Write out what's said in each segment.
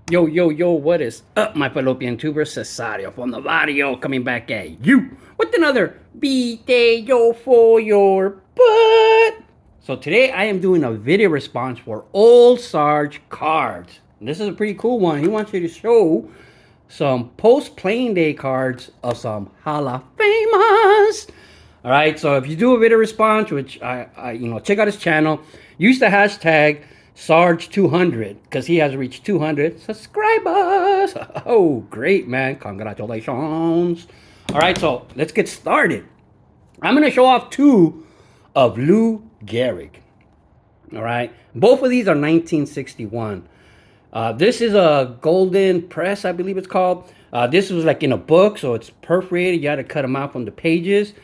Yo, yo, yo, what is up, my fallopian tuber? Cesario from the barrio coming back at you with another video for your butt. So today I am doing a video response for Old Sarge cards. And this is a pretty cool one. He wants you to show some post-playing day cards of some Hall of Famous. All right, so if you do a video response, which I check out his channel, use the hashtag Sarge200 because he has reached 200 subscribers. Oh, great, man. Congratulations. All right, so let's get started. I'm going to show off two of Lou Gehrig. All right, both of these are 1961. This is a golden press, I believe it's called. This was like in a book, so it's perforated. You had to cut them out from the pages.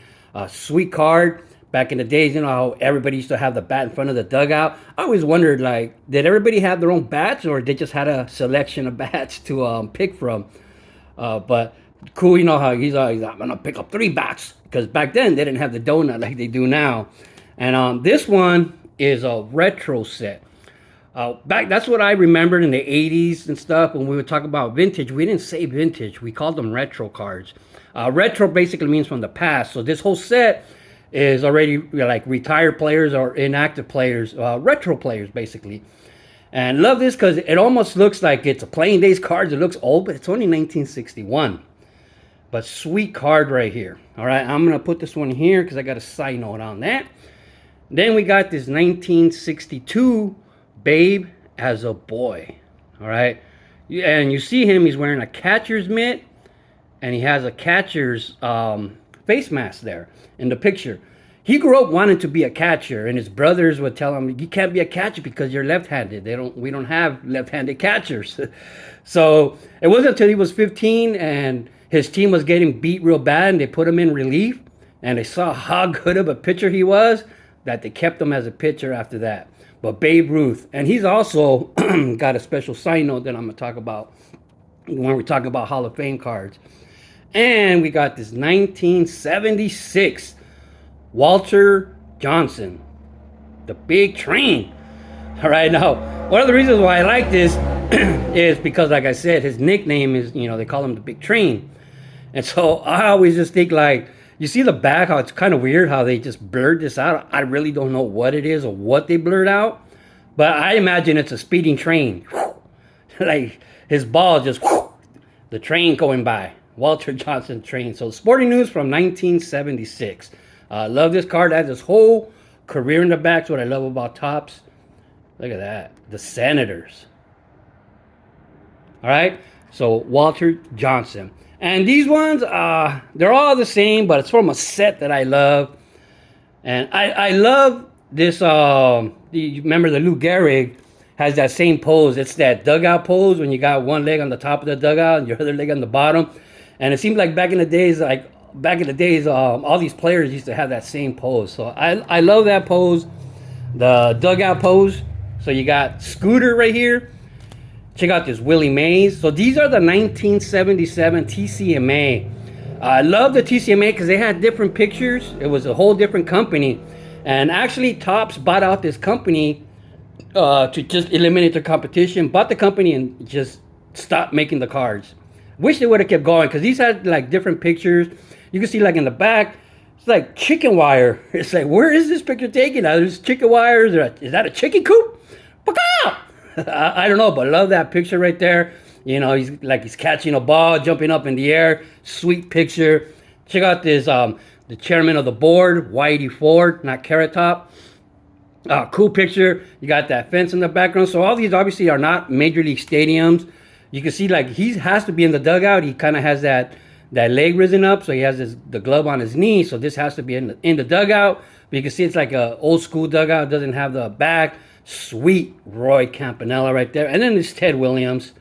Sweet card. Back in the days, you know how everybody used to have the bat in front of the dugout. I always wondered, like, did everybody have their own bats, or they just had a selection of bats to pick from? But cool, you know how he's always, I'm gonna pick up 3 bats, because back then they didn't have the donut like they do now. And this one is a retro set. That's what I remembered in the 80s and stuff. When we would talk about vintage, we didn't say vintage, we called them retro cards. Retro basically means from the past. So this whole set is already like retired players or inactive players, retro players basically. And love this because it almost looks like it's a playing days cards. It looks old, but it's only 1961. But sweet card right here. All right, I'm gonna put this one here because I got a side note on that. Then we got this 1962 Babe as a boy. All right, and you see him, he's wearing a catcher's mitt and he has a catcher's face mask there in the picture. He grew up wanting to be a catcher, and his brothers would tell him, "You can't be a catcher because you're left-handed. We don't have left-handed catchers." So it wasn't until he was 15 and his team was getting beat real bad, and they put him in relief, and they saw how good of a pitcher he was, that they kept him as a pitcher after that. But Babe Ruth, and he's also got a special side note that I'm gonna talk about when we talk about Hall of Fame cards. And we got this 1976 Walter Johnson, the Big Train. All right, now, one of the reasons why I like this is because, like I said, his nickname is, they call him the Big Train. And so I always just think, like, you see the back, how it's kind of weird how they just blurred this out. I really don't know what it is or what they blurred out, but I imagine it's a speeding train. Like, his ball just, the train going by. Walter Johnson train. So Sporting News from 1976. Love this card. It has his whole career in the back. That's what I love about Topps. Look at that. The Senators. All right. So Walter Johnson. And these ones, they're all the same, but it's from a set that I love. And I love this. You remember the Lou Gehrig has that same pose. It's that dugout pose when you got one leg on the top of the dugout and your other leg on the bottom. And it seems like back in the days, all these players used to have that same pose. So I love that pose, the dugout pose. So you got Scooter right here. Check out this Willie Mays. So these are the 1977 TCMA. I love the TCMA because they had different pictures. It was a whole different company. And actually, Topps bought out this company to just eliminate the competition. Bought the company and just stopped making the cards. Wish they would have kept going because these had like different pictures. You can see like in the back, it's like chicken wire. It's like, where is this picture taken? There's chicken wire. Is that a chicken coop? I don't know, but I love that picture right there. He's catching a ball, jumping up in the air. Sweet picture. Check out this, the chairman of the board, Whitey Ford, not Carrot Top. Cool picture. You got that fence in the background. So all these obviously are not major league stadiums. You can see like he has to be in the dugout. He kind of has that leg risen up, so he has the glove on his knee. So this has to be in the dugout. But you can see it's like a old school dugout. It doesn't have the back. Sweet Roy Campanella right there. And then there's Ted Williams.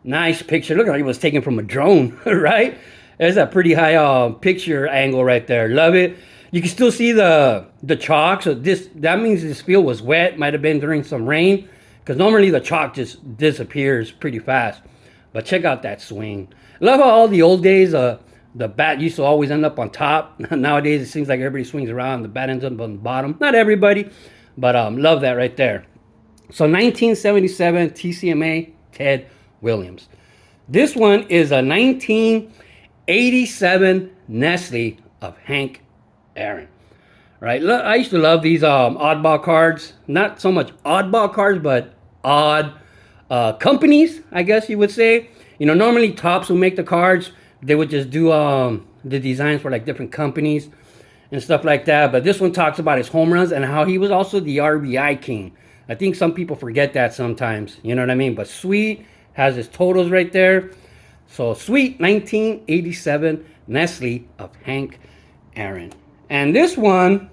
Nice picture. Look like it was taken from a drone, right? There's a pretty high picture angle right there. Love it. You can still see the chalk. So that means this field was wet. Might have been during some rain. Because normally the chalk just disappears pretty fast. But check out that swing. Love how all the old days, the bat used to always end up on top. Nowadays, it seems like everybody swings around. The bat ends up on the bottom. Not everybody, but love that right there. So 1977 TCMA Ted Williams. This one is a 1987 Nestle of Hank Aaron. Right? I used to love these oddball cards. Not so much oddball cards, but odd companies, I guess you would say. You know, normally Topps who make the cards, they would just do the designs for like different companies and stuff like that. But this one talks about his home runs and how he was also the RBI king. I think some people forget that sometimes. You know what I mean? But Sweet has his totals right there. So Sweet 1987 Nestle of Hank Aaron. And this one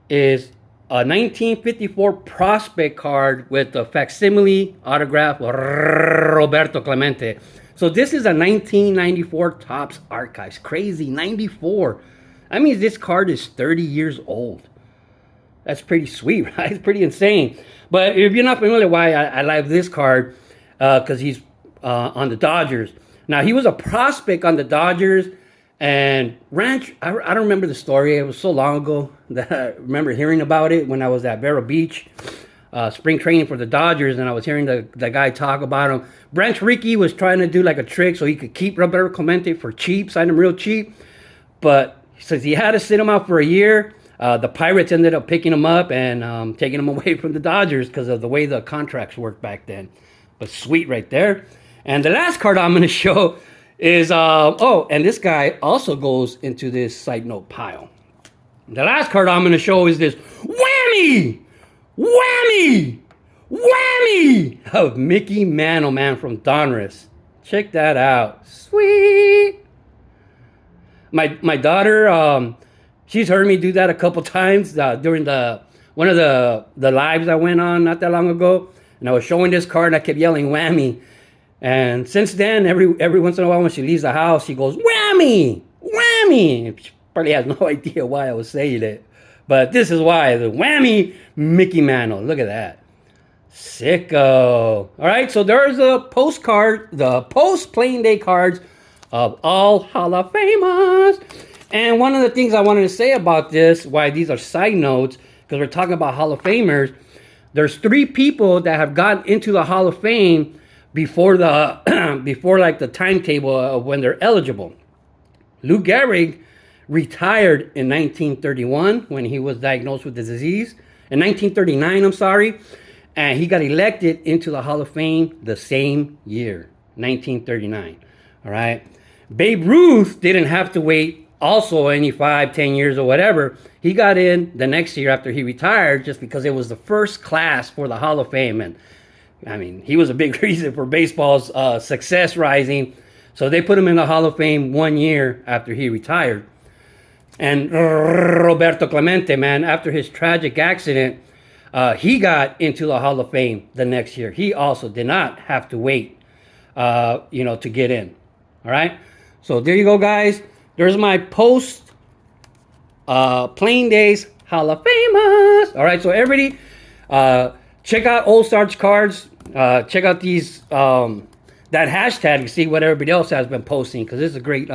is a 1954 prospect card with the facsimile autograph Roberto Clemente. So this is a 1994 Topps Archives. Crazy, 94. That means this card is 30 years old. That's pretty sweet, right? It's pretty insane. But if you're not familiar why I like this card, because he's on the Dodgers. Now, he was a prospect on the Dodgers. And Ranch, I don't remember the story. It was so long ago that I remember hearing about it when I was at Vero Beach, spring training for the Dodgers, and I was hearing the guy talk about him. Branch Rickey was trying to do like a trick so he could keep Roberto Clemente for cheap, sign him real cheap. But since he had to sit him out for a year, the Pirates ended up picking him up and taking him away from the Dodgers because of the way the contracts worked back then. But sweet right there. And the last card I'm going to show is, and this guy also goes into this side note pile. The last card I'm going to show is this whammy of Mickey Mantle, man, from Donruss. Check that out. Sweet. My daughter, she's heard me do that a couple times during one of the lives I went on not that long ago. And I was showing this card and I kept yelling whammy. And since then, every once in a while when she leaves the house, she goes, whammy, whammy. She probably has no idea why I was saying it. But this is why, the whammy Mickey Mantle. Look at that. Sicko. All right, so there's a postcard, the post-playing day cards of all Hall of Famers. And one of the things I wanted to say about this, why these are side notes, because we're talking about Hall of Famers, there's 3 people that have gotten into the Hall of Fame before like the timetable of when they're eligible. Lou Gehrig retired in 1931 when he was diagnosed with the disease. In 1939, I'm sorry. And he got elected into the Hall of Fame the same year, 1939. All right. Babe Ruth didn't have to wait also any 5-10 years or whatever. He got in the next year after he retired just because it was the first class for the Hall of Fame. And I mean, he was a big reason for baseball's success rising. So they put him in the Hall of Fame 1 year after he retired. And Roberto Clemente, man, after his tragic accident, he got into the Hall of Fame the next year. He also did not have to wait, to get in. All right. So there you go, guys. There's my post-playing days Hall of Famers. All right. So everybody, check out Old Starch Cards. Check out these that hashtag and see what everybody else has been posting because it's a great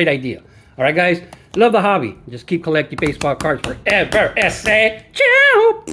idea. All right, guys, love the hobby. Just keep collecting baseball cards forever. Ciao.